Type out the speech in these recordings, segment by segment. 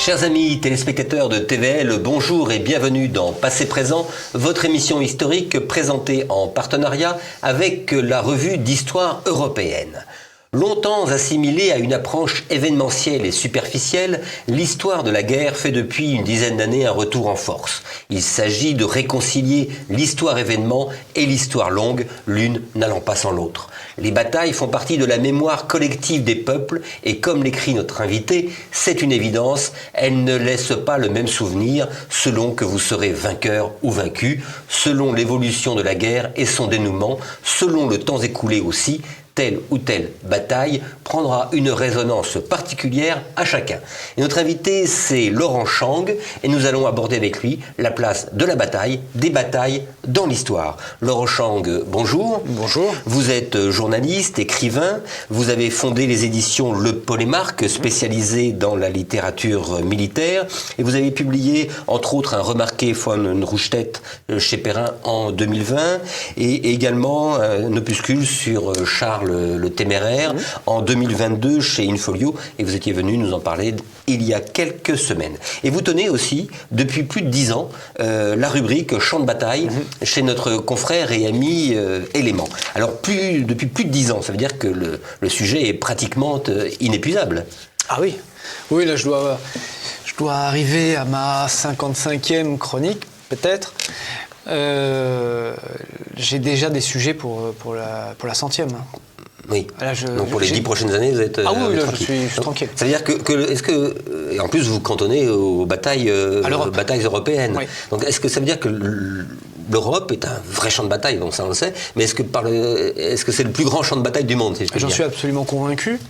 Chers amis téléspectateurs de TVL, bonjour et bienvenue dans Passé Présent, votre émission historique présentée en partenariat avec la revue d'histoire européenne. Longtemps assimilée à une approche événementielle et superficielle, l'histoire de la guerre fait depuis une dizaine d'années un retour en force. Il s'agit de réconcilier l'histoire-événement et l'histoire longue, l'une n'allant pas sans l'autre. Les batailles font partie de la mémoire collective des peuples et comme l'écrit notre invité, c'est une évidence, elles ne laissent pas le même souvenir selon que vous serez vainqueur ou vaincu, selon l'évolution de la guerre et son dénouement, selon le temps écoulé aussi. Telle ou telle bataille prendra une résonance particulière à chacun. Et notre invité, c'est Laurent Chang, et nous allons aborder avec lui la place de la bataille, des batailles dans l'histoire. Laurent Chang, bonjour. Bonjour. Vous êtes journaliste, écrivain, vous avez fondé les éditions Le Polémarque, spécialisées dans la littérature militaire, et vous avez publié, entre autres, un remarqué von Rundstedt chez Perrin en 2020, et également un opuscule sur Charles le Téméraire en 2022 chez Infolio, et vous étiez venu nous en parler il y a quelques semaines. Et vous tenez aussi, depuis plus de 10 ans, la rubrique Champ de bataille chez notre confrère et ami Élément. Alors, depuis plus de 10 ans, ça veut dire que le sujet est pratiquement inépuisable. Ah oui, oui, là je dois arriver à ma 55e chronique, peut-être. J'ai déjà des sujets pour la 100e. Oui. Là, donc pour les 10 prochaines années, vous êtes oui, là, tranquille. je suis tranquille. Ça veut dire et en plus vous cantonnez aux batailles européennes. Oui. Donc est-ce que ça veut dire que l'Europe est un vrai champ de bataille, donc ça on le sait, mais est-ce que c'est le plus grand champ de bataille du monde, si je peux dire ? J'en suis absolument convaincu.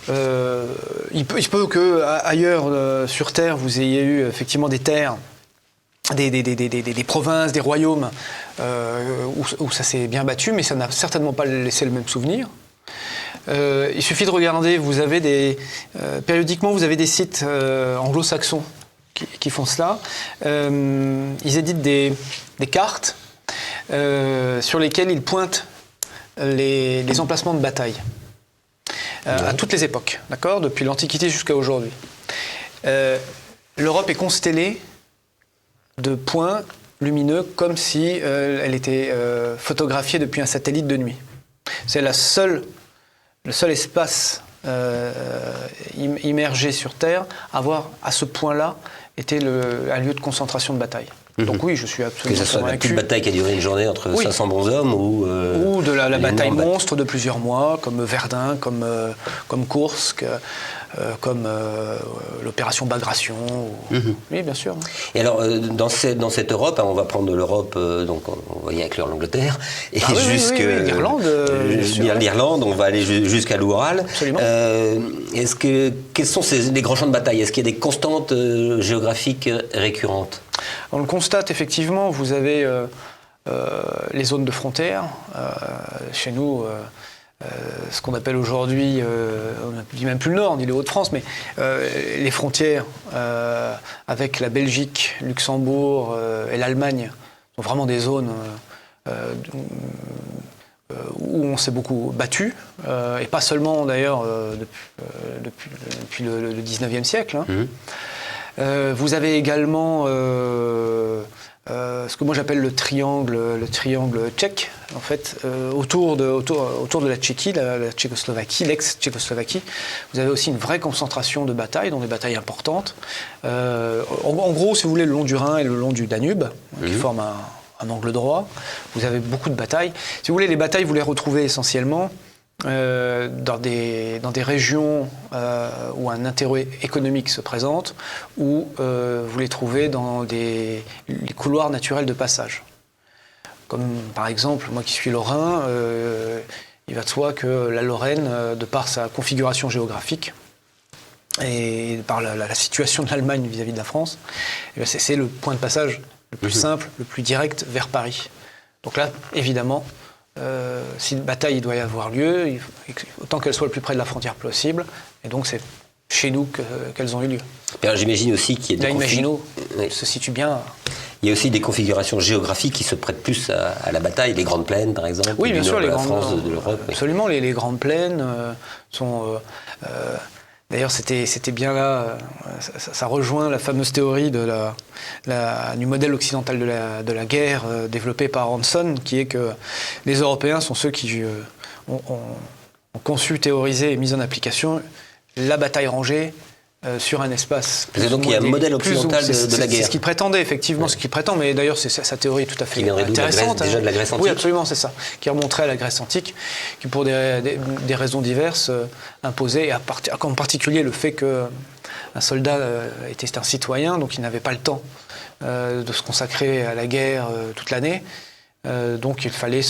Il peut que ailleurs sur Terre vous ayez eu effectivement des terres, des provinces, des royaumes où ça s'est bien battu, mais ça n'a certainement pas laissé le même souvenir. Il suffit de regarder, périodiquement vous avez des sites anglo-saxons qui font cela. Ils éditent des cartes sur lesquelles ils pointent les emplacements de bataille à toutes les époques, d'accord, depuis l'Antiquité jusqu'à aujourd'hui. L'Europe est constellée de points lumineux comme si elle était photographiée depuis un satellite de nuit. C'est le seul espace immergé sur Terre à avoir à ce point-là été un lieu de concentration de bataille. Donc oui, je suis absolument convaincu. Que ce soit la petite bataille qui a duré une journée entre 500 bonshommes ou de la bataille monstre de plusieurs mois, comme Verdun, comme Kursk, comme l'opération Bagration. Oui, bien sûr. Et alors, dans cette Europe, on va prendre l'Europe, donc on va y inclure l'Angleterre, et l'Irlande, on va aller jusqu'à l'Oural. Absolument. Quels sont les grands champs de bataille ? Est-ce qu'il y a des constantes géographiques récurrentes ? On le constate effectivement, vous avez les zones de frontières. Chez nous, ce qu'on appelle aujourd'hui, on ne dit même plus le Nord, on dit les Hauts-de-France, mais les frontières avec la Belgique, Luxembourg et l'Allemagne sont vraiment des zones où on s'est beaucoup battu, et pas seulement d'ailleurs depuis le 19e siècle. Vous avez également ce que moi j'appelle le triangle tchèque, en fait, autour de la Tchéquie, la Tchécoslovaquie, l'ex-Tchécoslovaquie. Vous avez aussi une vraie concentration de batailles, dont des batailles importantes. En gros, si vous voulez, le long du Rhin et le long du Danube, qui forment un angle droit. Vous avez beaucoup de batailles. Si vous voulez, les batailles, vous les retrouvez essentiellement dans des régions où un intérêt économique se présente, ou vous les trouvez dans les couloirs naturels de passage. Comme par exemple, moi qui suis lorrain, il va de soi que la Lorraine, de par sa configuration géographique et par la situation de l'Allemagne vis-à-vis de la France, c'est le point de passage le plus simple, le plus direct vers Paris. Donc là, évidemment, si une bataille doit y avoir lieu, autant qu'elle soit le plus près de la frontière possible, et donc c'est chez nous qu'elles ont eu lieu. Alors, j'imagine aussi qu'il y a Maginot se situe bien. Il y a aussi des configurations géographiques qui se prêtent plus à la bataille, les grandes plaines par exemple, bien sûr, de la France, de l'Europe. Absolument, les grandes plaines sont D'ailleurs, c'était bien là, ça rejoint la fameuse théorie du modèle occidental de la guerre développée par Hanson, qui est que les Européens sont ceux qui ont conçu, théorisé et mis en application la bataille rangée sur un espace. Donc il y a un modèle occidental de la guerre. C'est ce qu'il prétendait, effectivement, ce qu'il prétend, mais d'ailleurs sa théorie est tout à fait intéressante. Déjà de la Grèce antique. Oui, absolument, c'est ça. Qui remonterait à la Grèce antique, qui pour des raisons diverses imposait, en particulier le fait qu'un soldat était un citoyen, donc il n'avait pas le temps de se consacrer à la guerre toute l'année. Donc il fallait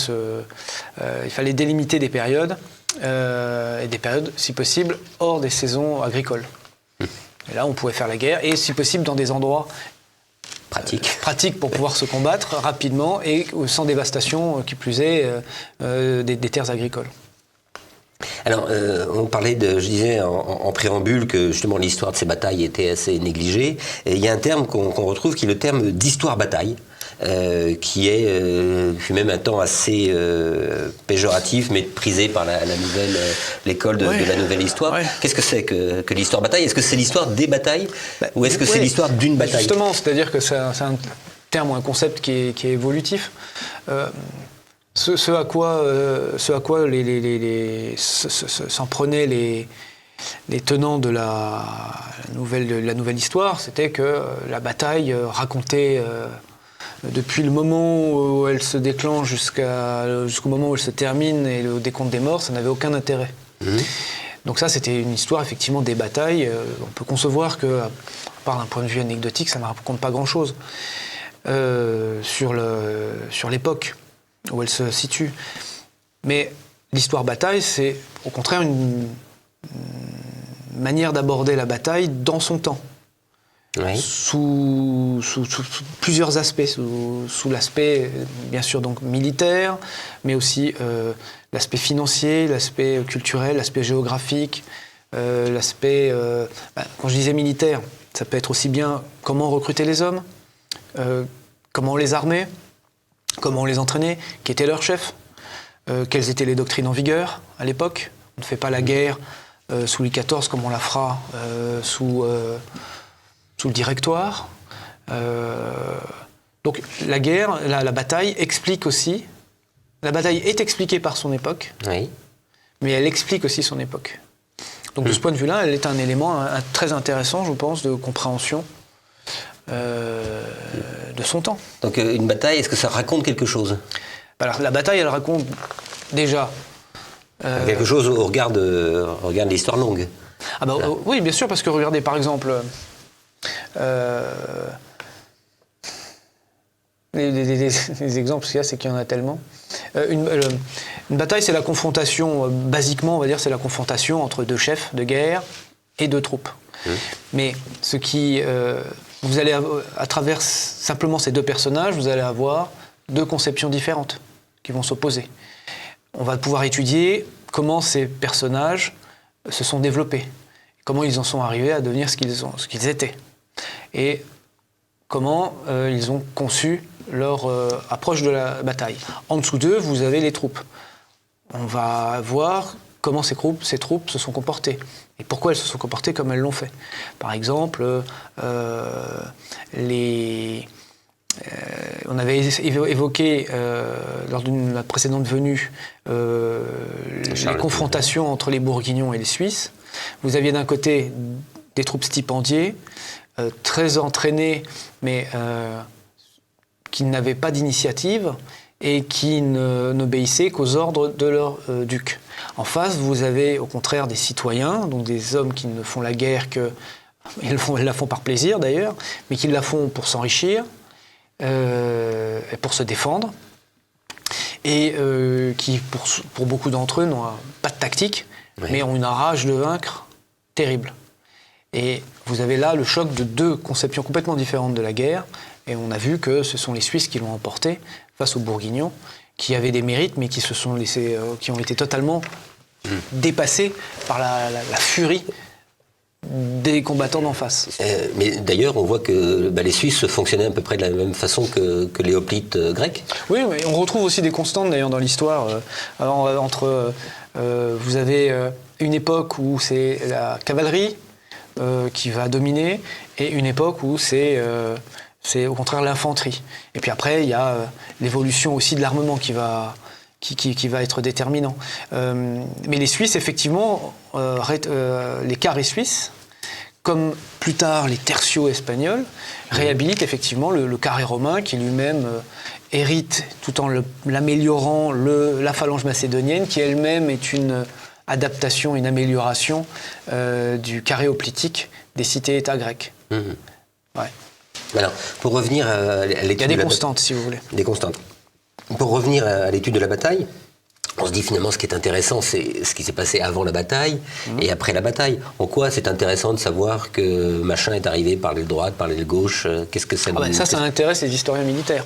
délimiter des périodes, et des périodes, si possible, hors des saisons agricoles. Et là, on pouvait faire la guerre, et si possible dans des endroits pratiques pour pouvoir se combattre rapidement et sans dévastation, qui plus est, des terres agricoles. Alors, on parlait je disais en préambule que justement l'histoire de ces batailles était assez négligée. Et il y a un terme qu'on retrouve qui est le terme d'histoire-bataille. Qui fut même un temps assez péjoratif, mais prisé par l'école de la nouvelle histoire. Ouais. Qu'est-ce que c'est que l'histoire-bataille? Est-ce que c'est l'histoire des batailles ou est-ce que c'est l'histoire d'une bataille? Justement, c'est-à-dire que c'est un terme ou un concept qui est évolutif. Ce à quoi s'en prenaient les tenants de la nouvelle histoire, c'était que la bataille racontait... depuis le moment où elle se déclenche jusqu'au moment où elle se termine et le décompte des morts, ça n'avait aucun intérêt. Donc ça, c'était une histoire effectivement des batailles. On peut concevoir que, à part d'un point de vue anecdotique, ça ne raconte pas grand-chose sur l'époque où elle se situe. Mais l'histoire bataille, c'est au contraire une manière d'aborder la bataille dans son temps. Oui. Sous plusieurs aspects, sous l'aspect bien sûr donc militaire, mais aussi l'aspect financier, l'aspect culturel, l'aspect géographique, l'aspect, quand je disais militaire, ça peut être aussi bien comment recruter les hommes, comment on les armait, comment on les entraînait, qui était leur chef, quelles étaient les doctrines en vigueur à l'époque. On ne fait pas la guerre sous Louis XIV comme on la fera sous le Directoire. Donc la guerre, la bataille explique aussi. La bataille est expliquée par son époque, oui, mais elle explique aussi son époque. Donc de ce point de vue-là, elle est un élément très intéressant, je pense, de compréhension de son temps. Donc une bataille, est-ce que ça raconte quelque chose? Alors la bataille, elle raconte déjà... quelque chose au regard de l'histoire longue. Ah bah, oui, bien sûr, parce que regardez par exemple... les exemples qu'il y a, c'est qu'il y en a tellement. Une bataille, c'est la confrontation, basiquement, on va dire, c'est la confrontation entre deux chefs de guerre et deux troupes. Mais ce qui... vous allez, à travers simplement ces deux personnages, vous allez avoir deux conceptions différentes qui vont s'opposer. On va pouvoir étudier comment ces personnages se sont développés, comment ils en sont arrivés à devenir ce qu'ils étaient. Et comment ils ont conçu leur approche de la bataille. En dessous d'eux, vous avez les troupes. On va voir comment ces troupes se sont comportées et pourquoi elles se sont comportées comme elles l'ont fait. Par exemple, on avait évoqué lors d'une précédente venue les confrontations entre les Bourguignons et les Suisses. Vous aviez d'un côté des troupes stipendiées, très entraînées, mais qui n'avaient pas d'initiative et qui n'obéissaient qu'aux ordres de leur duc. En face, vous avez au contraire des citoyens, donc des hommes qui ne font la guerre ils la font par plaisir d'ailleurs, mais qui la font pour s'enrichir, et pour se défendre, et qui, pour beaucoup d'entre eux, n'ont pas de tactique, oui, mais ont une rage de vaincre terrible. Et vous avez là le choc de deux conceptions complètement différentes de la guerre, et on a vu que ce sont les Suisses qui l'ont emporté face aux Bourguignons, qui avaient des mérites, mais qui ont été totalement dépassés par la furie des combattants d'en face. Mais d'ailleurs, on voit que les Suisses fonctionnaient à peu près de la même façon que les hoplites grecs. Oui, mais on retrouve aussi des constantes d'ailleurs dans l'histoire. Vous avez une époque où c'est la cavalerie qui va dominer et une époque où c'est au contraire l'infanterie. Et puis après, il y a l'évolution aussi de l'armement qui va être déterminant. Mais les Suisses, effectivement, les carrés suisses, comme plus tard les tertios espagnols, réhabilitent effectivement le carré romain qui lui-même hérite, tout en l'améliorant, la phalange macédonienne, qui elle-même est une adaptation, une amélioration du carré hoplitique des cités-États grecques. Ouais. Alors, pour revenir à l'étude... Il y a des constantes, si vous voulez. Des constantes. Pour revenir à l'étude de la bataille, on se dit finalement ce qui est intéressant, c'est ce qui s'est passé avant la bataille et après la bataille. En quoi c'est intéressant de savoir que machin est arrivé par l'aile droite, par l'aile gauche? Qu'est-ce que ça nous... Ça intéresse les historiens militaires.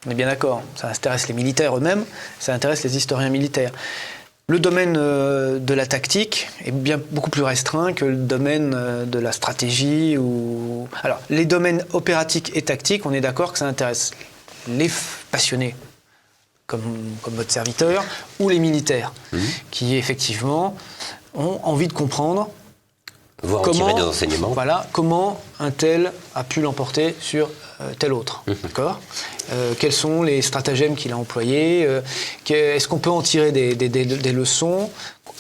On est bien d'accord. Ça intéresse les militaires eux-mêmes, ça intéresse les historiens militaires. Le domaine de la tactique est beaucoup plus restreint que le domaine de la stratégie. Alors, les domaines opératiques et tactiques, on est d'accord que ça intéresse les passionnés, comme votre serviteur, ou les militaires, qui effectivement ont envie de comprendre tirer des enseignements. Voilà, comment un tel a pu l'emporter sur tel autre. D'accord ? Quels sont les stratagèmes qu'il a employés ? Est-ce qu'on peut en tirer des leçons ?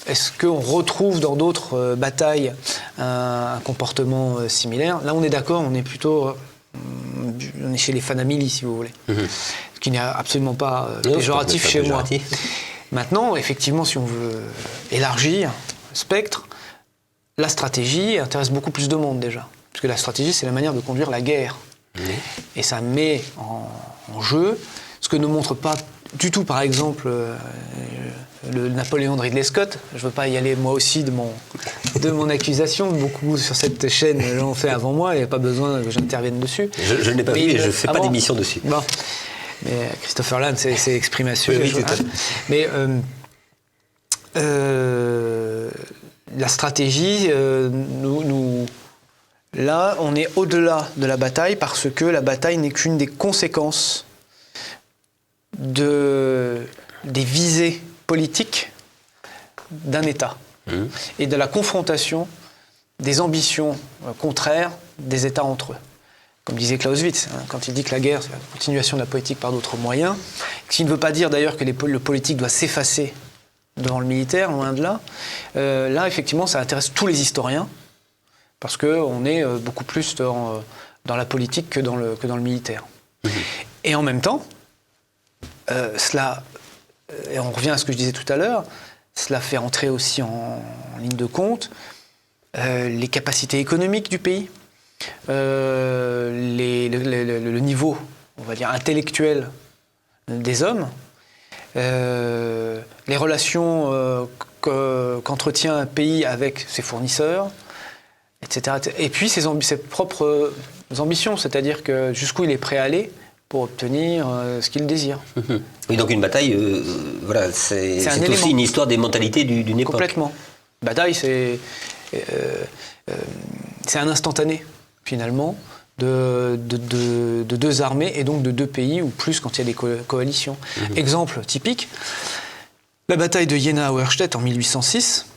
Est-ce qu'on retrouve dans d'autres batailles un comportement similaire ? Là, on est d'accord, on est plutôt... on est chez les fanamili, si vous voulez. Ce qui n'est absolument pas péjoratif chez moi. Maintenant, effectivement, si on veut élargir le spectre, la stratégie intéresse beaucoup plus de monde déjà. Parce que la stratégie, c'est la manière de conduire la guerre. Et ça met en jeu ce que ne montre pas du tout, par exemple, le Napoléon de Ridley Scott. Je ne veux pas y aller moi aussi de mon accusation. Beaucoup sur cette chaîne l'ont fait avant moi, il n'y a pas besoin que j'intervienne dessus. Je ne l'ai pas vu et je ne fais pas d'émission dessus. Bon. Mais Christopher Land s'est exprimé à ce sujet. Oui, tout à fait. Mais la stratégie, là, on est au-delà de la bataille parce que la bataille n'est qu'une des conséquences des visées politiques d'un État et de la confrontation des ambitions contraires des États entre eux. Comme disait Clausewitz, quand il dit que la guerre, c'est la continuation de la politique par d'autres moyens, ce qui ne veut pas dire d'ailleurs que le politique doit s'effacer devant le militaire, loin de là. Là, effectivement, ça intéresse tous les historiens, parce qu'on est beaucoup plus dans la politique que dans le militaire. Et en même temps, et on revient à ce que je disais tout à l'heure, cela fait entrer aussi en ligne de compte les capacités économiques du pays, le niveau, on va dire, intellectuel des hommes, les relations qu'entretient un pays avec ses fournisseurs, etc. Et puis ses propres ambitions, c'est-à-dire que jusqu'où il est prêt à aller pour obtenir ce qu'il désire. Oui, donc une bataille, voilà, c'est aussi une histoire des mentalités d'une époque. Complètement. Bataille, c'est un instantané, finalement, de deux armées et donc de deux pays, ou plus quand il y a des coalitions. Exemple typique, la bataille de Jena-Auerstedt en 1806,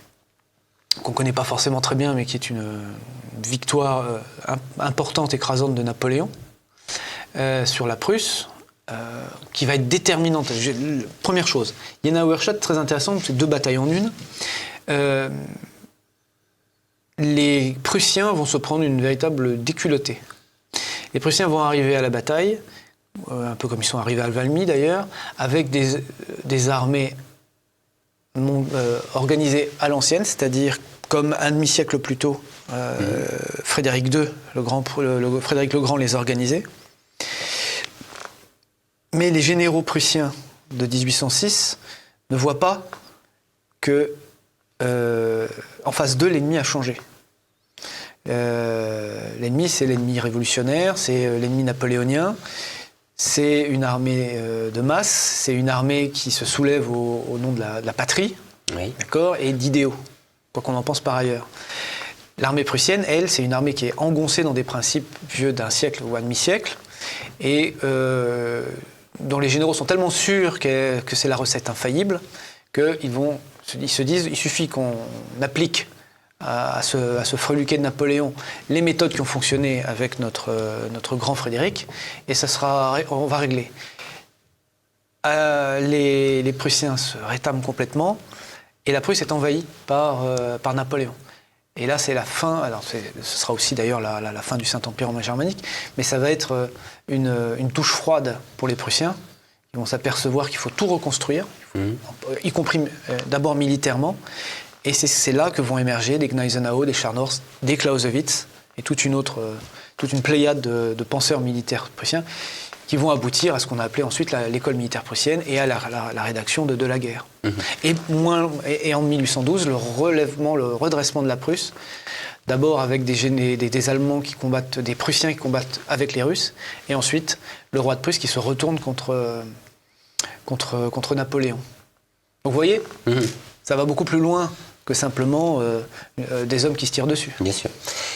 qu'on ne connaît pas forcément très bien, mais qui est une victoire importante, écrasante de Napoléon sur la Prusse, qui va être déterminante. Première chose, Jena-Auerstedt, très intéressant, c'est deux batailles en une. Les Prussiens vont se prendre une véritable déculottée. Les Prussiens vont arriver à la bataille, un peu comme ils sont arrivés à Valmy d'ailleurs, avec des armées organisées à l'ancienne, c'est-à-dire comme un demi-siècle plus tôt, Frédéric II, Frédéric le Grand les organisait. Mais les généraux prussiens de 1806 ne voient pas que en face d'eux, l'ennemi a changé. L'ennemi, c'est l'ennemi révolutionnaire, c'est l'ennemi napoléonien, c'est une armée de masse, c'est une armée qui se soulève au nom de la patrie, d'accord, et d'idéaux, quoi qu'on en pense par ailleurs. L'armée prussienne, elle, c'est une armée qui est engoncée dans des principes vieux d'un siècle ou un demi-siècle, et dont les généraux sont tellement sûrs que c'est la recette infaillible qu'ils se disent, il suffit qu'on applique à ce freluquet de Napoléon les méthodes qui ont fonctionné avec notre grand Frédéric, et on va régler. Les Prussiens se rétament complètement, et la Prusse est envahie par Napoléon. Et là, c'est la fin, alors ce sera aussi d'ailleurs la fin du Saint-Empire romain germanique, mais ça va être une douche froide pour les Prussiens. Ils vont s'apercevoir qu'il faut tout reconstruire, y compris d'abord militairement. Et c'est là que vont émerger des Gneisenau, des Scharnhorst, des Clausewitz et toute une pléiade de penseurs militaires prussiens qui vont aboutir à ce qu'on a appelé ensuite l'école militaire prussienne et à la rédaction de la guerre. Et en 1812, le redressement de la Prusse, d'abord avec des Allemands qui combattent, des Prussiens qui combattent avec les Russes, et ensuite le roi de Prusse qui se retourne contre Napoléon. Donc vous voyez, ça va beaucoup plus loin que simplement des hommes qui se tirent dessus. Bien sûr.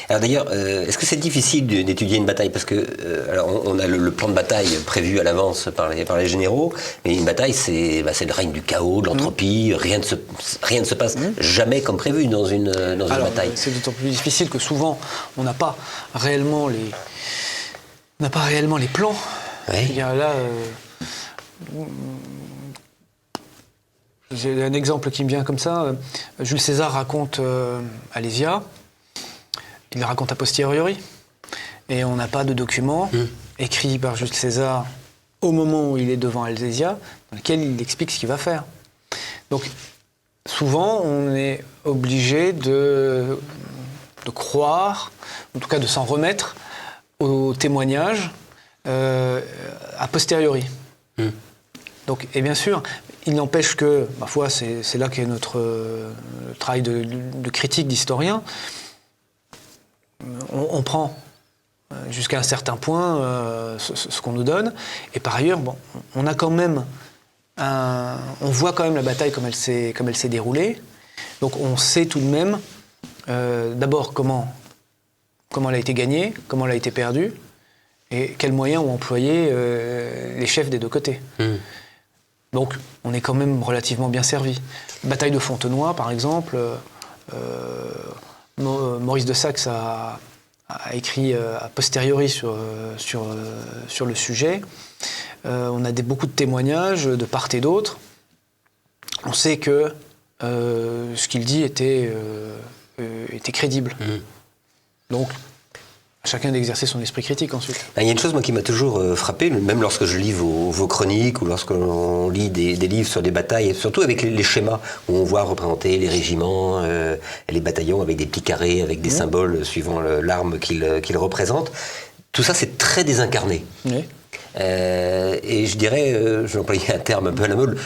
Alors d'ailleurs, est-ce que c'est difficile d'étudier une bataille? Parce que alors on a le plan de bataille prévu à l'avance par les généraux, mais une bataille, c'est le règne du chaos, de l'entropie, rien ne se passe jamais comme prévu dans une bataille. C'est d'autant plus difficile que souvent, on n'a pas réellement les plans. Oui. Il y a là... j'ai un exemple qui me vient comme ça. Jules César raconte Alésia. Il le raconte a posteriori. Et on n'a pas de document écrit par Jules César au moment où il est devant Alésia, dans lequel il explique ce qu'il va faire. Donc, souvent, on est obligé de croire, en tout cas de s'en remettre aux témoignages a posteriori. Donc, et bien sûr, il n'empêche que, parfois, c'est là qu'est notre travail de critique, d'historien. On prend jusqu'à un certain point ce qu'on nous donne, et par ailleurs, on a quand même on voit quand même la bataille comme elle s'est déroulée. Donc, on sait tout de même d'abord comment elle a été gagnée, comment elle a été perdue, et quels moyens ont employé les chefs des deux côtés. Donc, on est quand même relativement bien servi. Bataille de Fontenoy, par exemple, Maurice de Saxe a écrit a posteriori sur le sujet. On a beaucoup de témoignages de part et d'autre. On sait que ce qu'il dit était crédible. Donc, chacun d'exercer son esprit critique ensuite. Il y a une chose moi, qui m'a toujours frappé, même lorsque je lis vos chroniques ou lorsque l'on lit des livres sur des batailles, et surtout avec les schémas où on voit représenter les régiments, les bataillons avec des petits carrés, avec des symboles suivant l'arme qu'ils représentent. Tout ça, c'est très désincarné. Oui. Et je dirais, je vais employer un terme un peu à la mode,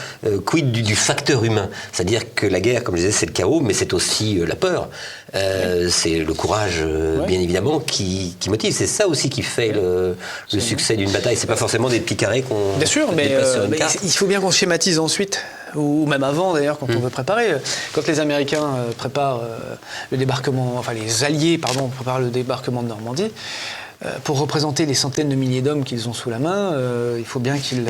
quid du facteur humain. C'est-à-dire que la guerre, comme je disais, c'est le chaos, mais c'est aussi la peur. C'est le courage, bien évidemment, qui motive. C'est ça aussi qui fait le succès d'une bataille. C'est pas forcément des petits carrés qu'on bien sûr, mais il faut bien qu'on schématise ensuite, ou même avant d'ailleurs, quand on veut préparer. Quand les Américains préparent le débarquement, enfin les Alliés, préparent le débarquement de Normandie, pour représenter les centaines de milliers d'hommes qu'ils ont sous la main, il faut bien qu'ils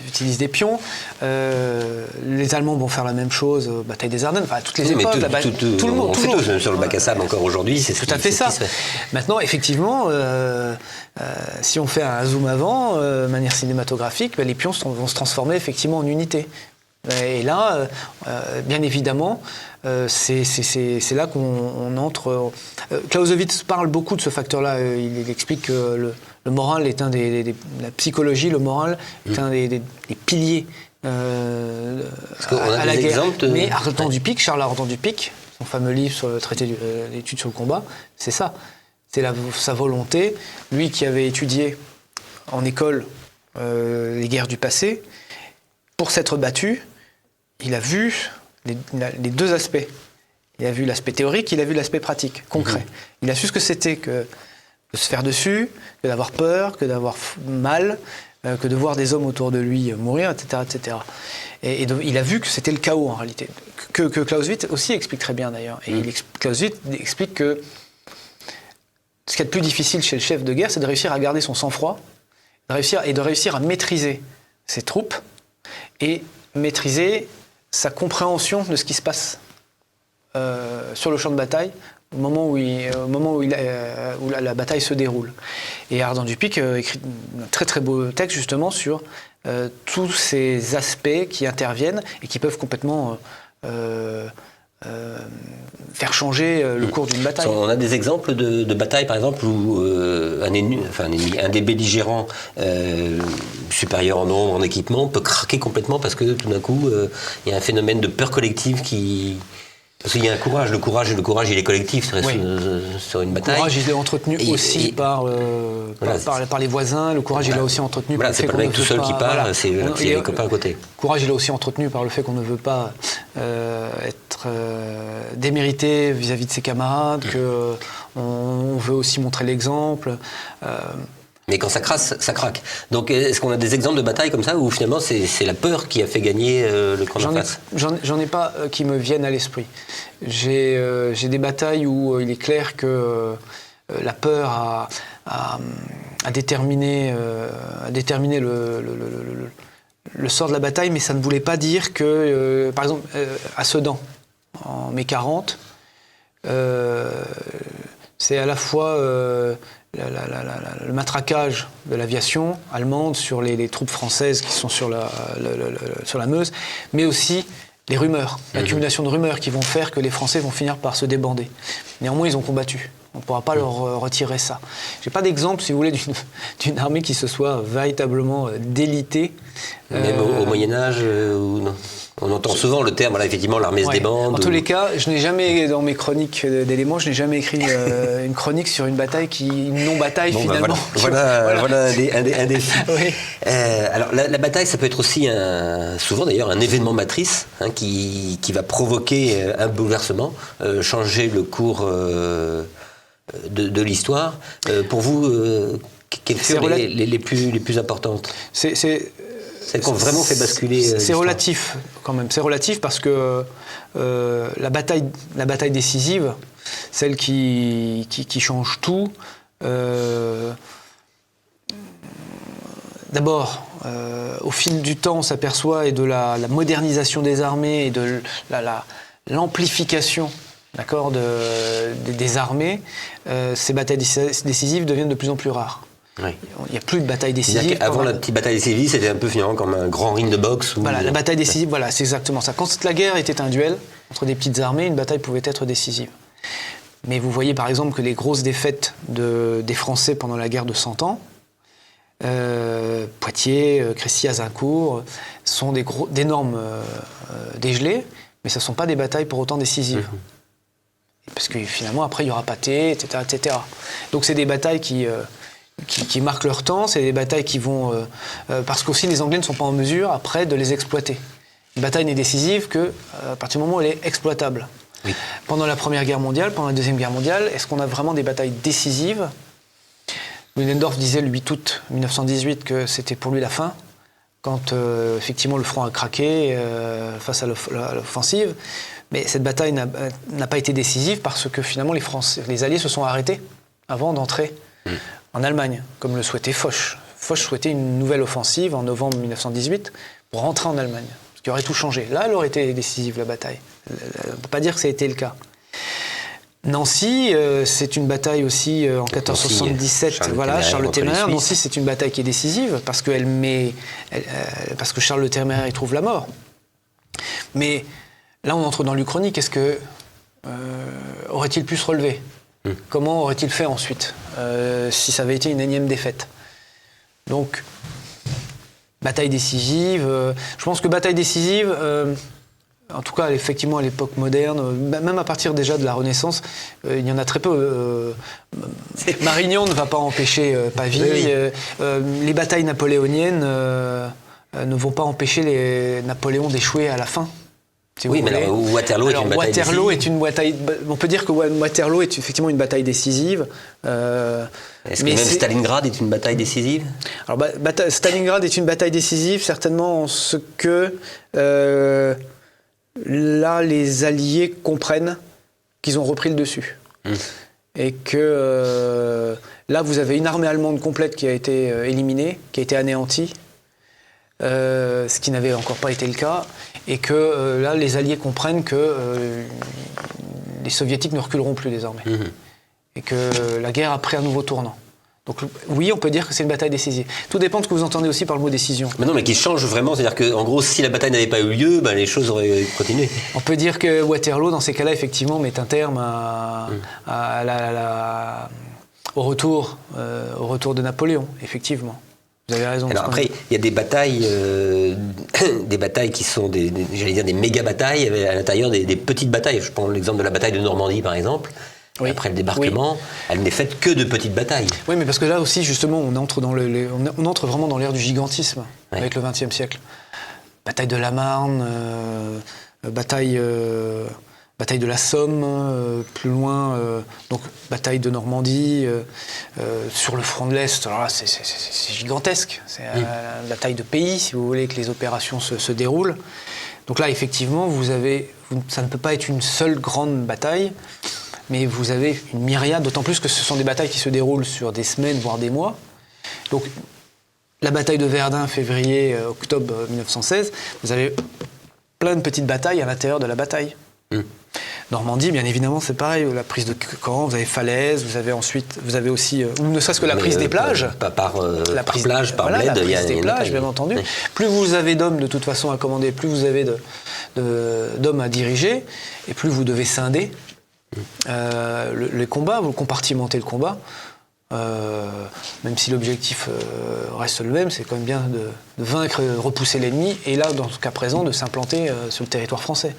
utilisent des pions. Les Allemands vont faire la même chose, bataille des Ardennes, enfin toutes les époques, tout le monde. On fait tous, même sur le bac à sable encore aujourd'hui, c'est tout à fait ça. Maintenant, effectivement, si on fait un zoom avant, de manière cinématographique, les pions vont se transformer effectivement en unités. Et là, bien évidemment, c'est là qu'on entre. Clausewitz parle beaucoup de ce facteur-là. Il explique que le moral est la psychologie, le moral est un des piliers à la guerre. Mais Charles Ardant du Pic, son fameux livre sur le traité d'études sur le combat, c'est ça. C'est sa volonté. Lui qui avait étudié en école les guerres du passé, pour s'être battu, il a vu les deux aspects. Il a vu l'aspect théorique, il a vu l'aspect pratique, concret. Il a su ce que c'était que de se faire dessus, que d'avoir peur, que d'avoir mal, que de voir des hommes autour de lui mourir, etc. etc. Et il a vu que c'était le chaos en réalité. Que Clausewitz aussi explique très bien d'ailleurs. Et Clausewitz explique que ce qu'il y a de plus difficile chez le chef de guerre, c'est de réussir à garder son sang-froid, de réussir à maîtriser ses troupes et maîtriser sa compréhension de ce qui se passe sur le champ de bataille au moment où, la bataille se déroule. Et Ardant du Picq écrit un très très beau texte justement sur tous ces aspects qui interviennennent et qui peuvent complètement faire changer le cours d'une bataille. On a des exemples de batailles, par exemple, où un des belligérants supérieur en nombre, en équipement, peut craquer complètement parce que tout d'un coup, il y a un phénomène de peur collective qui... Parce qu'il y a un courage, le courage, il est collectif sur une bataille. Le courage, il est entretenu aussi par les voisins. Le courage, il est aussi entretenu par le fait c'est pas le mec tout seul qui parle, c'est il y a les copains à côté. Le courage, il est aussi entretenu par le fait qu'on ne veut pas être démérité vis-à-vis de ses camarades, qu'on veut aussi montrer l'exemple. Mais quand ça crasse, ça craque. Donc est-ce qu'on a des exemples de batailles comme ça où finalement c'est la peur qui a fait gagner le camp d'en face? J'en ai pas qui me viennent à l'esprit. J'ai des batailles où il est clair que la peur a déterminé le sort de la bataille, mais ça ne voulait pas dire que, par exemple, à Sedan, en mai 40, c'est à la fois le matraquage de l'aviation allemande sur les troupes françaises qui sont sur la Meuse, mais aussi les rumeurs, l'accumulation de rumeurs qui vont faire que les Français vont finir par se débander. Néanmoins, ils ont combattu. On ne pourra pas leur retirer ça. Je n'ai pas d'exemple, si vous voulez, d'une armée qui se soit véritablement délitée. Même au Moyen-Âge on entend souvent le terme, effectivement, l'armée se débande. En tous les cas, je n'ai jamais, dans mes chroniques d'éléments, je n'ai jamais écrit une chronique sur une bataille une non-bataille, finalement. Voilà un défi. Oui. Alors, la bataille, ça peut être aussi, souvent d'ailleurs, un événement matrice qui va provoquer un bouleversement, changer le cours de l'histoire. Pour vous, quelles sont les plus importantes? Celles qui ont vraiment fait basculer. C'est relatif, quand même. C'est relatif parce que la bataille décisive, celle qui change tout, d'abord, au fil du temps, on s'aperçoit et de la modernisation des armées et de l'amplification, d'accord, des armées, ces batailles décisives deviennent de plus en plus rares. Oui. Il n'y a plus de bataille décisive. Avant la petite bataille décisive, c'était un peu finalement comme un grand ring de boxe. Voilà, la bataille décisive, voilà, c'est exactement ça. Quand la guerre était un duel entre des petites armées, une bataille pouvait être décisive. Mais vous voyez par exemple que les grosses défaites des Français pendant la guerre de 100 ans, Poitiers, Crécy, Azincourt, sont d'énormes dégelés, mais ce ne sont pas des batailles pour autant décisives. Parce que finalement, après, il y aura Patay, etc., etc. Donc c'est des batailles qui marquent leur temps, c'est des batailles qui vont... parce qu'aussi les Anglais ne sont pas en mesure, après, de les exploiter. Une bataille n'est décisive qu'à partir du moment où elle est exploitable. Oui. Pendant la Première Guerre mondiale, pendant la Deuxième Guerre mondiale, est-ce qu'on a vraiment des batailles décisives? Ludendorff disait le 8 août 1918 que c'était pour lui la fin, quand effectivement le front a craqué face à l'offensive. Mais cette bataille n'a pas été décisive parce que finalement les Alliés se sont arrêtés avant d'entrer en Allemagne, comme le souhaitait Foch. Foch souhaitait une nouvelle offensive en novembre 1918 pour rentrer en Allemagne, ce qui aurait tout changé. Là, elle aurait été décisive, la bataille. On ne peut pas dire que ça a été le cas. Nancy, c'est une bataille aussi en 1477. Charles le Téméraire. Nancy, c'est une bataille qui est décisive parce que parce que Charles le Téméraire y trouve la mort. Mais là, on entre dans l'Uchronie. Qu'est-ce que aurait-il pu se relever? Comment aurait-il fait ensuite si ça avait été une énième défaite? Donc, bataille décisive. Je pense que bataille décisive, en tout cas, effectivement, à l'époque moderne, même à partir déjà de la Renaissance, il y en a très peu. Marignan ne va pas empêcher Pavie. Les batailles napoléoniennes ne vont pas empêcher Napoléon d'échouer à la fin. Oui, mais alors, Waterloo est une bataille décisive. On peut dire que Waterloo est effectivement une bataille décisive. Est-ce que même Stalingrad est une bataille décisive? Alors, Stalingrad est une bataille décisive, certainement en ce que là, les Alliés comprennent qu'ils ont repris le dessus. Et que là, vous avez une armée allemande complète qui a été éliminée, qui a été anéantie. Ce qui n'avait encore pas été le cas, et que là, les Alliés comprennent qu'il les Soviétiques ne reculeront plus désormais. Et que la guerre a pris un nouveau tournant. Donc oui, on peut dire que c'est une bataille décisive. Tout dépend de ce que vous entendez aussi par le mot décision. Mais non, mais qui change vraiment, c'est-à-dire qu'en gros, si la bataille n'avait pas eu lieu, les choses auraient continué. On peut dire que Waterloo, dans ces cas-là, effectivement, met un terme au retour de Napoléon, effectivement. Vous avez raison. Alors après, il y a des batailles qui sont j'allais dire des méga batailles à l'intérieur des petites batailles. Je prends l'exemple de la bataille de Normandie, par exemple. Oui. Après le débarquement, elle n'est faite que de petites batailles. Oui, mais parce que là aussi, justement, on entre vraiment dans l'ère du gigantisme avec le XXe siècle. Bataille de la Marne, bataille de la Somme, plus loin, donc bataille de Normandie, sur le front de l'Est. Alors là, c'est gigantesque. C'est la taille de pays, si vous voulez, que les opérations se déroulent. Donc là, effectivement, ça ne peut pas être une seule grande bataille. Mais vous avez une myriade, d'autant plus que ce sont des batailles qui se déroulent sur des semaines, voire des mois. Donc, la bataille de Verdun, octobre 1916, vous avez plein de petites batailles à l'intérieur de la bataille. Normandie, bien évidemment, c'est pareil. La prise de Caen, vous avez Falaise, vous avez aussi, ne serait-ce que la prise des plages. Par plage, par bled, il y a des plages, bien entendu. Oui. Plus vous avez d'hommes, de toute façon, à commander, plus vous avez d'hommes à diriger, et plus vous devez scinder. Les combats, vous compartimentez le combat, même si l'objectif reste le même, c'est quand même bien de vaincre, de repousser l'ennemi, et là, dans ce cas présent, de s'implanter sur le territoire français.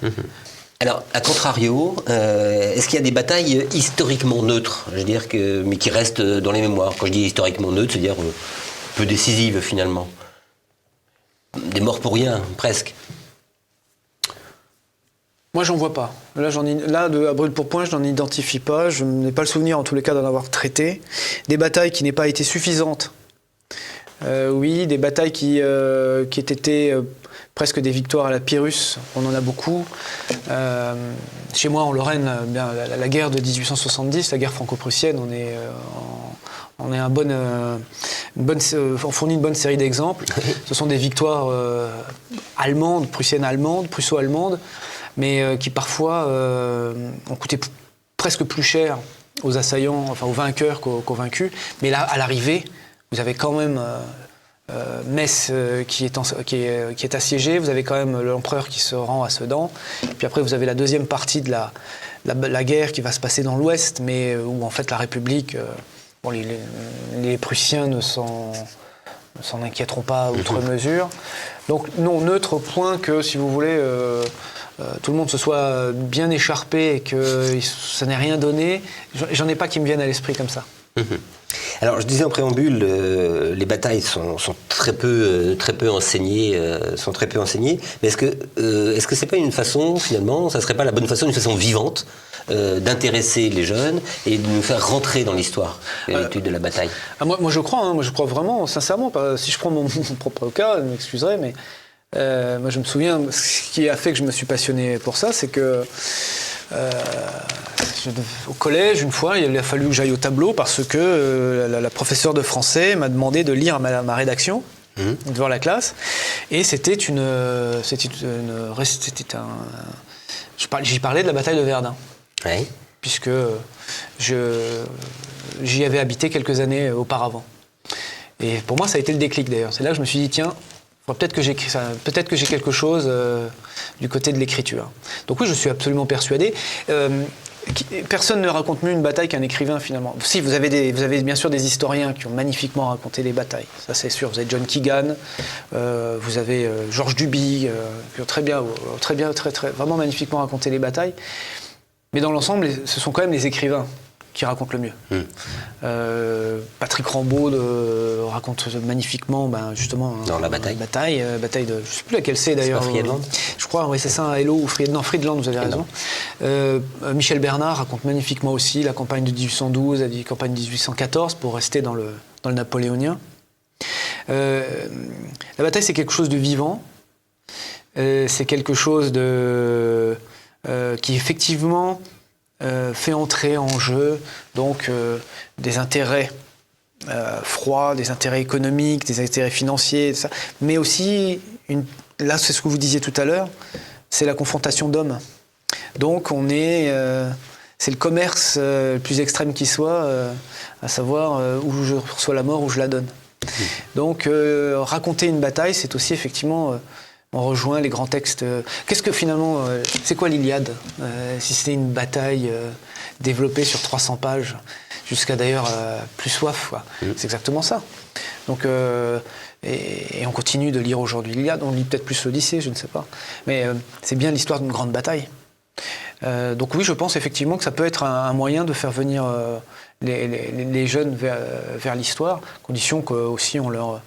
Alors, à contrario, est-ce qu'il y a des batailles historiquement neutres, mais qui restent dans les mémoires? Quand je dis historiquement neutres, c'est-à-dire peu décisives finalement. Des morts pour rien, presque. Moi, j'en vois pas. À brûle pour point, je n'en identifie pas. Je n'ai pas le souvenir, en tous les cas, d'en avoir traité. Des batailles qui n'aient pas été suffisantes. Oui, des batailles qui aient été presque des victoires à la Pyrrhus. On en a beaucoup. Chez moi, en Lorraine, la guerre de 1870, la guerre franco-prussienne, on fournit une bonne série d'exemples. Ce sont des victoires prussiennes-allemandes, prusso-allemandes, mais qui parfois ont coûté presque plus cher aux assaillants, enfin aux vainqueurs qu'aux vaincus. Mais là, à l'arrivée, vous avez quand même Metz qui est assiégée, vous avez quand même l'empereur qui se rend à Sedan, puis après vous avez la deuxième partie de la guerre qui va se passer dans l'Ouest, mais où en fait la République, les Prussiens ne s'en inquiéteront pas outre mesure. Donc non, neutre au point que, si vous voulez, tout le monde se soit bien écharpé et que ça n'ait rien donné. J'en ai pas qui me viennent à l'esprit comme ça. Alors, je disais en préambule, les batailles sont très peu enseignées, mais est-ce que c'est pas une façon, finalement, ça serait pas la bonne façon, une façon vivante d'intéresser les jeunes et de nous faire rentrer dans l'histoire, l'étude de la bataille? Moi je crois vraiment, sincèrement. Si je prends mon propre cas, vous m'excuserez, mais moi je me souviens, ce qui a fait que je me suis passionné pour ça, c'est que au collège, une fois, il a fallu que j'aille au tableau parce que la professeure de français m'a demandé de lire ma rédaction devant la classe, et j'y parlais de la bataille de Verdun, puisque j'y avais habité quelques années auparavant. Et pour moi, ça a été le déclic d'ailleurs. C'est là que je me suis dit, tiens, peut-être que j'ai quelque chose du côté de l'écriture. Donc oui, je suis absolument persuadé. Personne ne raconte mieux une bataille qu'un écrivain, finalement. Si, vous avez bien sûr des historiens qui ont magnifiquement raconté les batailles, ça c'est sûr. Vous avez John Keegan, vous avez Georges Duby, qui ont vraiment magnifiquement raconté les batailles. Mais dans l'ensemble, ce sont quand même les écrivains qui raconte le mieux. Patrick Rambaud raconte magnifiquement, justement, dans la bataille bataille de, je ne sais plus laquelle c'est d'ailleurs. C'est pas Friedland, je crois, oui, c'est ça, Hello ou Friedland. Non, Friedland, vous avez raison. Michel Bernard raconte magnifiquement aussi la campagne de 1812 et la campagne de 1814, pour rester dans le napoléonien. La bataille, c'est quelque chose de vivant. C'est quelque chose qui, effectivement, fait entrer en jeu donc des intérêts froids, des intérêts économiques, des intérêts financiers, ça. Mais aussi, là c'est ce que vous disiez tout à l'heure, c'est la confrontation d'hommes. Donc on est c'est le commerce le plus extrême qui soit, à savoir où je reçois la mort, où je la donne. Donc raconter une bataille, c'est aussi effectivement, on rejoint les grands textes. Qu'est-ce que finalement, c'est quoi l'Iliade si c'était une bataille développée sur 300 pages, jusqu'à d'ailleurs plus soif, quoi. C'est exactement ça. Donc, et on continue de lire aujourd'hui l'Iliade, on lit peut-être plus l'Odyssée, je ne sais pas. Mais c'est bien l'histoire d'une grande bataille. Donc oui, je pense effectivement que ça peut être un moyen de faire venir les jeunes vers l'histoire, condition qu'aussi on leur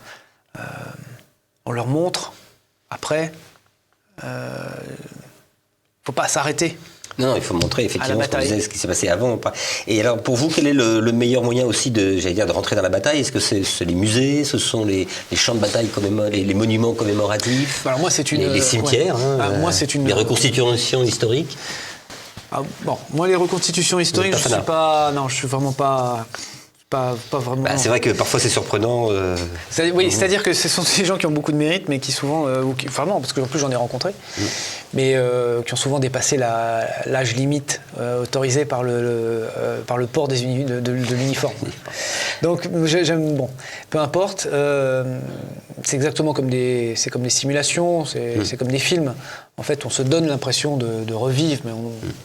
montre, après, faut pas s'arrêter. Non, il faut montrer effectivement ce qui s'est passé avant. Et alors, pour vous, quel est le meilleur moyen aussi de rentrer dans la bataille? Est-ce que c'est les musées, ce sont les champs de bataille les monuments commémoratifs? Alors moi, c'est les cimetières, moi, c'est les reconstitutions historiques? Bon, moi, les reconstitutions historiques, je suis vraiment pas vraiment. C'est vrai que parfois c'est surprenant. Oui, c'est-à-dire que ce sont des gens qui ont beaucoup de mérite, mais qui souvent, vraiment, parce que en plus j'en ai rencontré, mais qui ont souvent dépassé l'âge limite autorisé par le port de l'uniforme. Donc peu importe. C'est exactement comme des simulations, c'est comme des films. En fait, on se donne l'impression de revivre, mais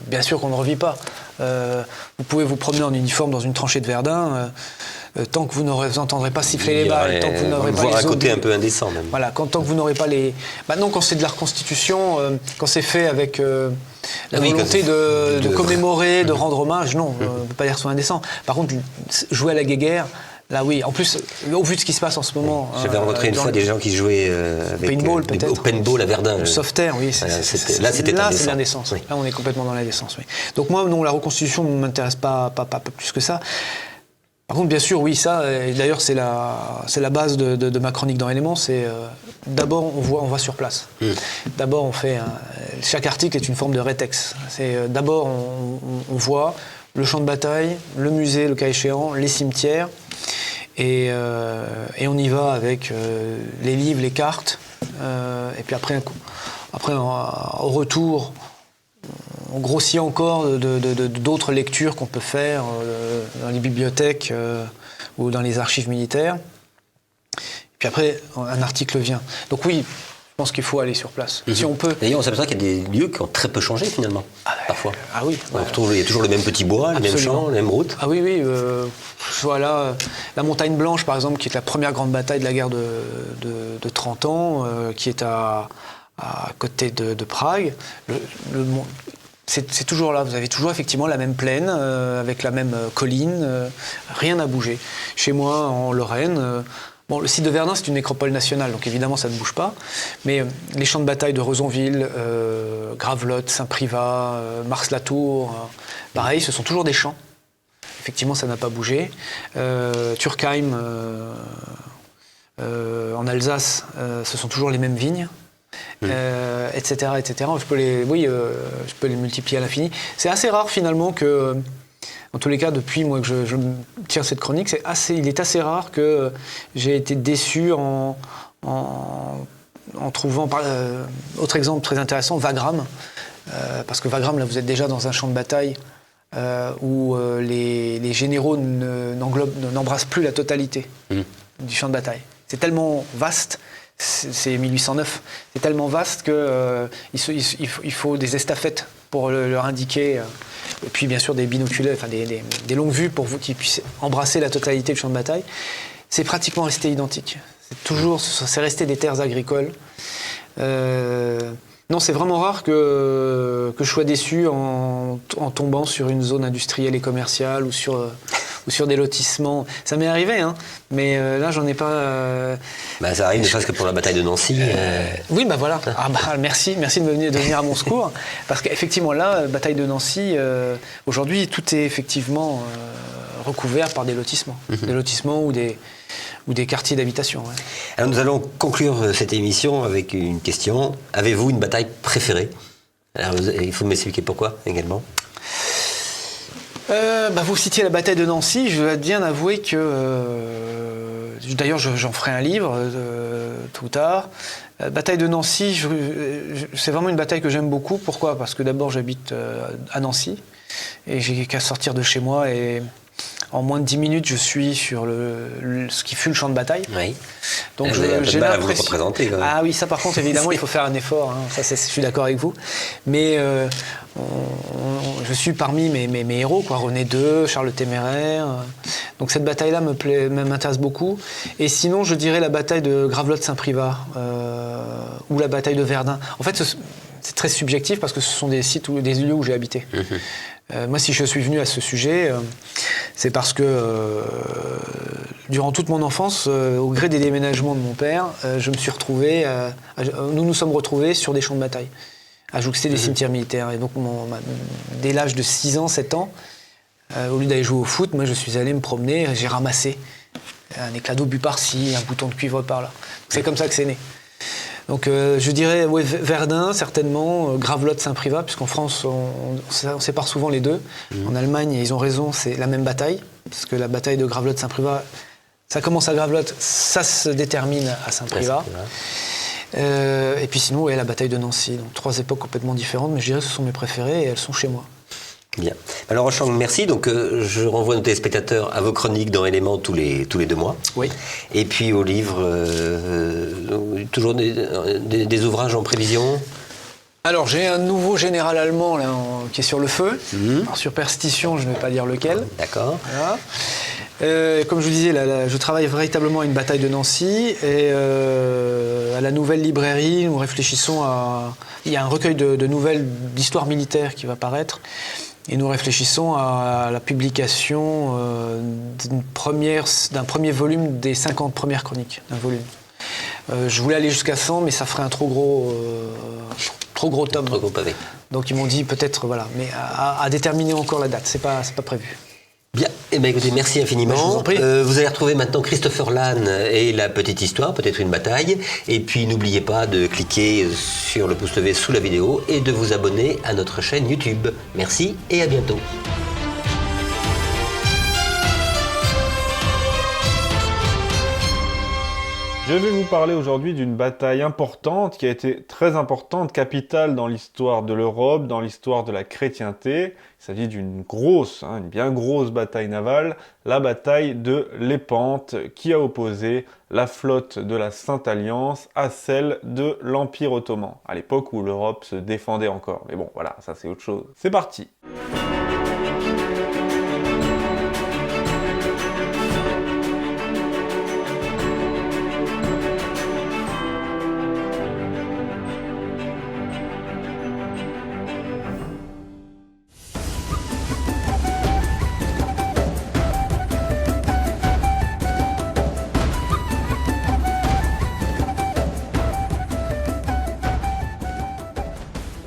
bien sûr qu'on ne revit pas. Vous pouvez vous promener en uniforme dans une tranchée de Verdun, tant que vous n'entendrez pas siffler les balles, tant que vous n'aurez pas les un côté un peu indécent même. Voilà, tant que vous n'aurez pas les. Maintenant, quand c'est de la reconstitution, quand c'est fait avec la volonté de commémorer, de rendre hommage, non, on ne peut pas dire que ce soit indécent. Par contre, jouer à la guéguerre. Là, oui. En plus, au vu de ce qui se passe en ce moment. J'avais rencontré une fois des gens qui jouaient au paintball à Verdun. Le soft air, oui. Là, c'était c'est l'indécence. Oui. Là, on est complètement dans l'indécence. Oui. Donc moi, non, la reconstitution ne m'intéresse pas plus que ça. Par contre, bien sûr, oui, ça. Et d'ailleurs, c'est la base de ma chronique dans Éléments. C'est d'abord, on va sur place. D'abord, on fait. Chaque article est une forme de rétex. C'est d'abord, on voit le champ de bataille, le musée, le cas échéant, les cimetières. Et on y va avec les livres, les cartes, et puis après au retour, on grossit encore d'autres lectures qu'on peut faire dans les bibliothèques ou dans les archives militaires. Et puis après, un article vient. Donc oui, je pense qu'il faut aller sur place, si on peut. D'ailleurs, on s'aperçoit qu'il y a des lieux qui ont très peu changé finalement, parfois. Ah oui. Il y a toujours le même petit bois, les mêmes champs, les mêmes routes. Ah oui, oui. Voilà, la Montagne Blanche, par exemple, qui est la première grande bataille de la guerre de 30 ans, qui est à côté de Prague. C'est toujours là. Vous avez toujours effectivement la même plaine, avec la même colline. Rien n'a bougé. Chez moi, en Lorraine... le site de Verdun, c'est une nécropole nationale, donc évidemment, ça ne bouge pas. Mais les champs de bataille de Rezonville, Gravelotte, Saint-Privat, Mars-la-Tour, pareil, ce sont toujours des champs. Effectivement, ça n'a pas bougé. Turkheim, en Alsace, ce sont toujours les mêmes vignes, etc., etc. Je peux les multiplier à l'infini. C'est assez rare, finalement, que... En tous les cas, depuis moi que je tiens cette chronique, il est assez rare que j'ai été déçu en trouvant... autre exemple très intéressant, Wagram. Parce que Wagram, là, vous êtes déjà dans un champ de bataille où les généraux n'embrassent plus la totalité du champ de bataille. C'est tellement vaste, c'est 1809, c'est tellement vaste qu'il faut des estafettes pour leur indiquer... Et puis, bien sûr, des binoculaires, enfin des longues vues pour qu'ils puissent embrasser la totalité du champ de bataille. C'est pratiquement resté identique. C'est resté des terres agricoles. Non, c'est vraiment rare que je sois déçu en tombant sur une zone industrielle et commerciale ou sur des lotissements. Ça m'est arrivé, hein, mais là, j'en ai pas... ça arrive ne serait-ce que pour la bataille de Nancy. Oui, voilà. Merci de venir à mon secours. Parce qu'effectivement, là, bataille de Nancy, aujourd'hui, tout est effectivement recouvert par des lotissements. Des lotissements ou des quartiers d'habitation. Ouais. Alors, nous allons conclure cette émission avec une question. Avez-vous une bataille préférée? Alors, il faut m'expliquer pourquoi, également. Vous citiez la bataille de Nancy, je dois bien avouer que... d'ailleurs, j'en ferai un livre tout tard. Bataille de Nancy, c'est vraiment une bataille que j'aime beaucoup. Pourquoi? Parce que d'abord, j'habite à Nancy. Et j'ai qu'à sortir de chez moi et en moins de 10 minutes, je suis sur ce qui fut le champ de bataille. Oui. Donc vous avez un peu de j'ai mal à vous le l'impression. représenter, quand même. Ah oui, ça par contre, évidemment, il faut faire un effort. Hein. Ça, je suis d'accord avec vous. Mais je suis parmi mes héros, quoi. René II, Charles le Téméraire. Donc cette bataille-là m'intéresse beaucoup. Et sinon, je dirais la bataille de Gravelotte-Saint-Privat ou la bataille de Verdun. En fait, c'est très subjectif parce que ce sont des sites des lieux où j'ai habité. Moi, si je suis venu à ce sujet, c'est parce que durant toute mon enfance, au gré des déménagements de mon père, je me suis retrouvé, nous nous sommes retrouvés sur des champs de bataille, à jouxter des cimetières militaires. Et donc, dès l'âge de 6 ans, 7 ans, au lieu d'aller jouer au foot, moi, je suis allé me promener, j'ai ramassé un éclat d'obus par-ci, un bouton de cuivre par-là. C'est comme ça que c'est né. Donc je dirais Verdun, certainement, Gravelotte, Saint-Privat, puisqu'en France, on sépare souvent les deux. En Allemagne, ils ont raison, c'est la même bataille, parce que la bataille de Gravelotte, Saint-Privat, ça commence à Gravelotte, ça se détermine à Saint-Privat. Et puis sinon, la bataille de Nancy. Donc 3 époques complètement différentes, mais je dirais que ce sont mes préférées et elles sont chez moi. Bien. Alors Rochang, merci. Donc je renvoie nos téléspectateurs à vos chroniques dans Éléments tous les 2 mois. Oui. Et puis au livre, toujours des ouvrages en prévision. Alors j'ai un nouveau général allemand là, qui est sur le feu. Alors, sur Superstition, je ne vais pas dire lequel. D'accord. Voilà. Comme je vous disais, je travaille véritablement à une bataille de Nancy et à la Nouvelle Librairie, nous réfléchissons à... Il y a un recueil de nouvelles d'histoire militaire qui va paraître et nous réfléchissons à la publication d'un premier volume des 50 premières chroniques d'un volume. Je voulais aller jusqu'à 100, mais ça ferait un trop gros tome. Trop gros pavé. Donc ils m'ont dit peut-être, voilà, mais à déterminer encore la date, c'est pas prévu. Bien, eh bien écoutez, merci infiniment. Je vous en prie. Vous allez retrouver maintenant Christopher Lann et la petite histoire, peut-être une bataille. Et puis n'oubliez pas de cliquer sur le pouce levé sous la vidéo et de vous abonner à notre chaîne YouTube. Merci et à bientôt. Je vais vous parler aujourd'hui d'une bataille importante qui a été très importante, capitale dans l'histoire de l'Europe, dans l'histoire de la chrétienté. Il s'agit d'une grosse, une bien grosse bataille navale, la bataille de Lépante, qui a opposé la flotte de la Sainte Alliance à celle de l'Empire ottoman, à l'époque où l'Europe se défendait encore. Mais bon, voilà, ça c'est autre chose. C'est parti!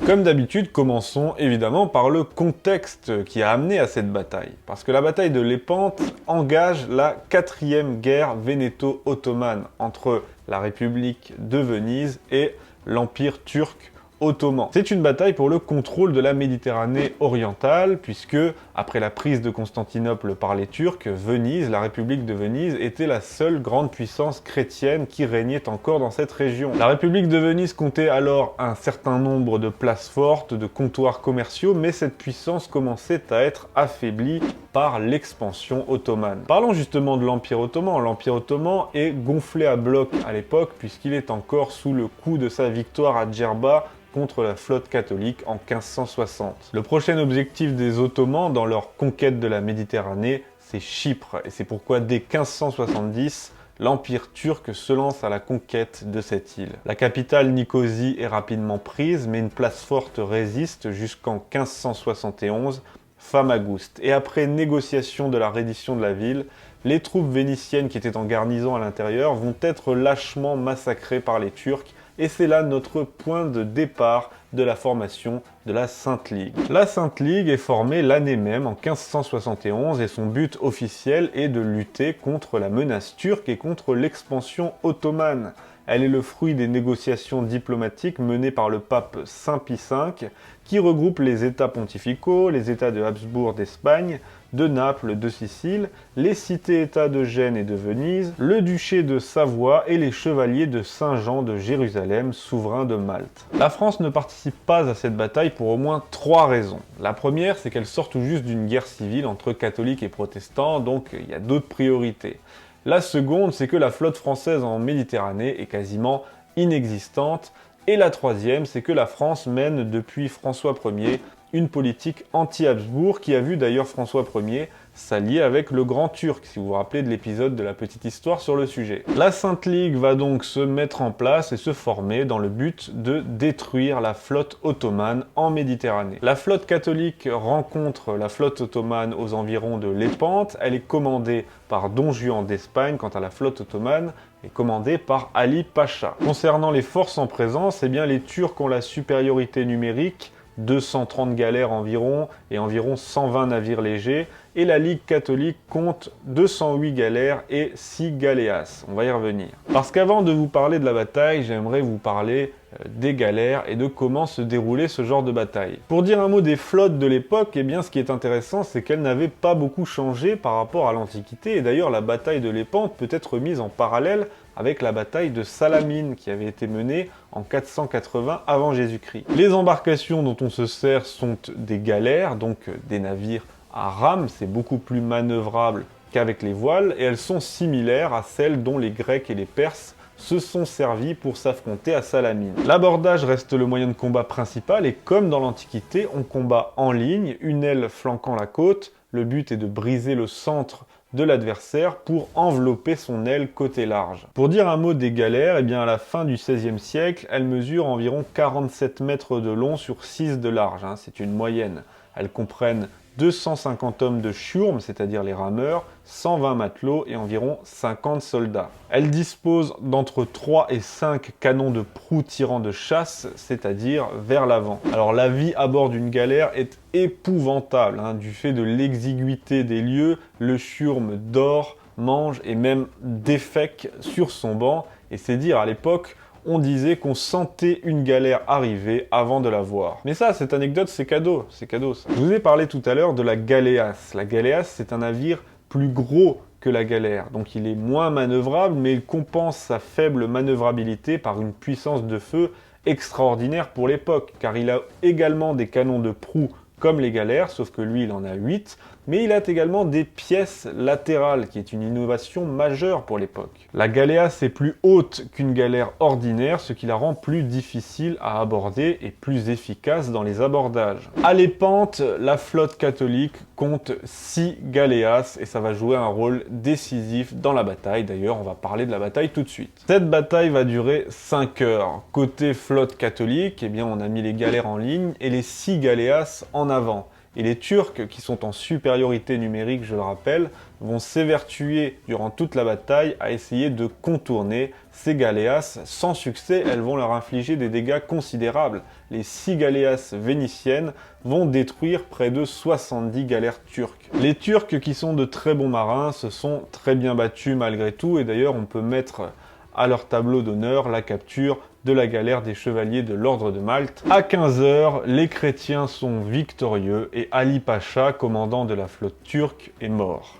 Comme d'habitude, commençons évidemment par le contexte qui a amené à cette bataille. Parce que la bataille de Lépante engage la 4e guerre vénéto-ottomane entre la République de Venise et l'Empire turc ottoman. C'est une bataille pour le contrôle de la Méditerranée orientale, puisque, après la prise de Constantinople par les Turcs, Venise, la République de Venise, était la seule grande puissance chrétienne qui régnait encore dans cette région. La République de Venise comptait alors un certain nombre de places fortes, de comptoirs commerciaux, mais cette puissance commençait à être affaiblie par l'expansion ottomane. Parlons justement de l'Empire ottoman. L'Empire ottoman est gonflé à bloc à l'époque, puisqu'il est encore sous le coup de sa victoire à Djerba contre la flotte catholique en 1560. Le prochain objectif des Ottomans dans leur conquête de la Méditerranée, c'est Chypre, et c'est pourquoi dès 1570, l'Empire turc se lance à la conquête de cette île. La capitale Nicosie est rapidement prise, mais une place forte résiste jusqu'en 1571, Famagouste. Et après négociation de la reddition de la ville, les troupes vénitiennes qui étaient en garnison à l'intérieur vont être lâchement massacrées par les Turcs, et c'est là notre point de départ de la formation de la Sainte Ligue. La Sainte Ligue est formée l'année même, en 1571, et son but officiel est de lutter contre la menace turque et contre l'expansion ottomane. Elle est le fruit des négociations diplomatiques menées par le pape Saint Pie V, qui regroupe les États pontificaux, les États de Habsbourg d'Espagne, de Naples, de Sicile, les cités-États de Gênes et de Venise, le duché de Savoie et les chevaliers de Saint-Jean de Jérusalem, souverains de Malte. La France ne participe pas à cette bataille pour au moins 3 raisons. La première, c'est qu'elle sort tout juste d'une guerre civile entre catholiques et protestants, donc il y a d'autres priorités. La seconde, c'est que la flotte française en Méditerranée est quasiment inexistante. Et la troisième, c'est que la France mène depuis François Ier une politique anti-Habsbourg qui a vu d'ailleurs François Ier s'allier avec le Grand Turc, si vous vous rappelez de l'épisode de la petite histoire sur le sujet. La Sainte Ligue va donc se mettre en place et se former dans le but de détruire la flotte ottomane en Méditerranée. La flotte catholique rencontre la flotte ottomane aux environs de Lépante. Elle est commandée par Don Juan d'Espagne, quant à la flotte ottomane est commandée par Ali Pacha. Concernant les forces en présence, eh bien les Turcs ont la supériorité numérique, 230 galères environ et environ 120 navires légers, et la Ligue catholique compte 208 galères et 6 galéas. On va y revenir. Parce qu'avant de vous parler de la bataille, j'aimerais vous parler des galères et de comment se déroulait ce genre de bataille. Pour dire un mot des flottes de l'époque, eh bien ce qui est intéressant, c'est qu'elles n'avaient pas beaucoup changé par rapport à l'Antiquité, et d'ailleurs la bataille de Lépante peut être mise en parallèle avec la bataille de Salamine qui avait été menée en 480 avant Jésus-Christ. Les embarcations dont on se sert sont des galères, donc des navires à rames, c'est beaucoup plus manœuvrable qu'avec les voiles, et elles sont similaires à celles dont les Grecs et les Perses se sont servis pour s'affronter à Salamine. L'abordage reste le moyen de combat principal, et comme dans l'Antiquité, on combat en ligne, une aile flanquant la côte. Le but est de briser le centre de l'adversaire pour envelopper son aile côté large. Pour dire un mot des galères, eh bien à la fin du XVIe siècle, elles mesurent environ 47 mètres de long sur 6 de large, c'est une moyenne. Elles comprennent 250 hommes de chiourme, c'est-à-dire les rameurs, 120 matelots et environ 50 soldats. Elle dispose d'entre 3 et 5 canons de proue tirant de chasse, c'est-à-dire vers l'avant. Alors la vie à bord d'une galère est épouvantable, du fait de l'exiguïté des lieux, le chiourme dort, mange et même défèque sur son banc, et c'est dire à l'époque, on disait qu'on sentait une galère arriver avant de la voir. Mais ça, cette anecdote, c'est cadeau ça. Je vous ai parlé tout à l'heure de la galéas. La galéas, c'est un navire plus gros que la galère, donc il est moins manœuvrable, mais il compense sa faible manœuvrabilité par une puissance de feu extraordinaire pour l'époque, car il a également des canons de proue comme les galères, sauf que lui, il en a 8, mais il a également des pièces latérales, qui est une innovation majeure pour l'époque. La galéas est plus haute qu'une galère ordinaire, ce qui la rend plus difficile à aborder et plus efficace dans les abordages. À Lépante, la flotte catholique compte 6 galéas, et ça va jouer un rôle décisif dans la bataille. D'ailleurs, on va parler de la bataille tout de suite. Cette bataille va durer 5 heures. Côté flotte catholique, eh bien, on a mis les galères en ligne et les 6 galéas en avant. Et les Turcs, qui sont en supériorité numérique, je le rappelle, vont s'évertuer durant toute la bataille à essayer de contourner ces galéas. Sans succès, elles vont leur infliger des dégâts considérables. Les 6 galéas vénitiennes vont détruire près de 70 galères turques. Les Turcs, qui sont de très bons marins, se sont très bien battus malgré tout, et d'ailleurs on peut mettre à leur tableau d'honneur la capture de la galère des chevaliers de l'ordre de Malte. À 15 h, les chrétiens sont victorieux et Ali Pacha, commandant de la flotte turque, est mort.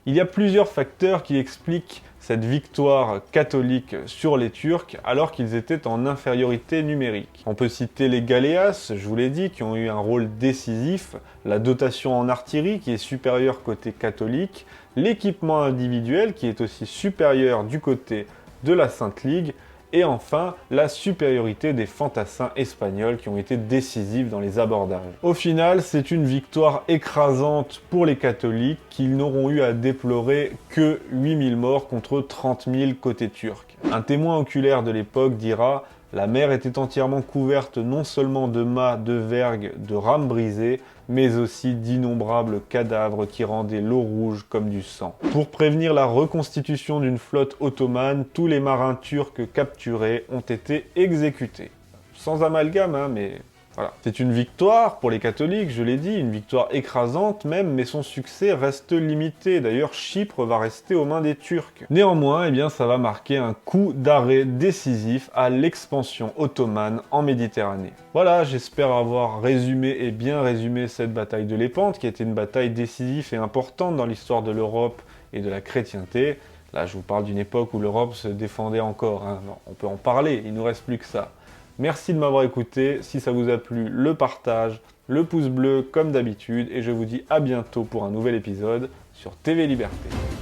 Il y a plusieurs facteurs qui expliquent cette victoire catholique sur les Turcs alors qu'ils étaient en infériorité numérique. On peut citer les galéas, je vous l'ai dit, qui ont eu un rôle décisif, la dotation en artillerie qui est supérieure côté catholique, l'équipement individuel qui est aussi supérieur du côté de la Sainte Ligue, et enfin la supériorité des fantassins espagnols qui ont été décisifs dans les abordages. Au final, c'est une victoire écrasante pour les catholiques qui n'auront eu à déplorer que 8000 morts contre 30 000 côté turc. Un témoin oculaire de l'époque dira « La mer était entièrement couverte non seulement de mâts, de vergues, de rames brisées, mais aussi d'innombrables cadavres qui rendaient l'eau rouge comme du sang. » Pour prévenir la reconstitution d'une flotte ottomane, tous les marins turcs capturés ont été exécutés. Sans amalgame, mais Voilà. C'est une victoire pour les catholiques, je l'ai dit, une victoire écrasante même, mais son succès reste limité. D'ailleurs, Chypre va rester aux mains des Turcs. Néanmoins, eh bien, ça va marquer un coup d'arrêt décisif à l'expansion ottomane en Méditerranée. Voilà, j'espère avoir résumé et bien résumé cette bataille de Lépante, qui a été une bataille décisive et importante dans l'histoire de l'Europe et de la chrétienté. Là, je vous parle d'une époque où l'Europe se défendait encore, hein. Non, on peut en parler, il ne nous reste plus que ça. Merci de m'avoir écouté, si ça vous a plu, le partage, le pouce bleu comme d'habitude, et je vous dis à bientôt pour un nouvel épisode sur TV Liberté.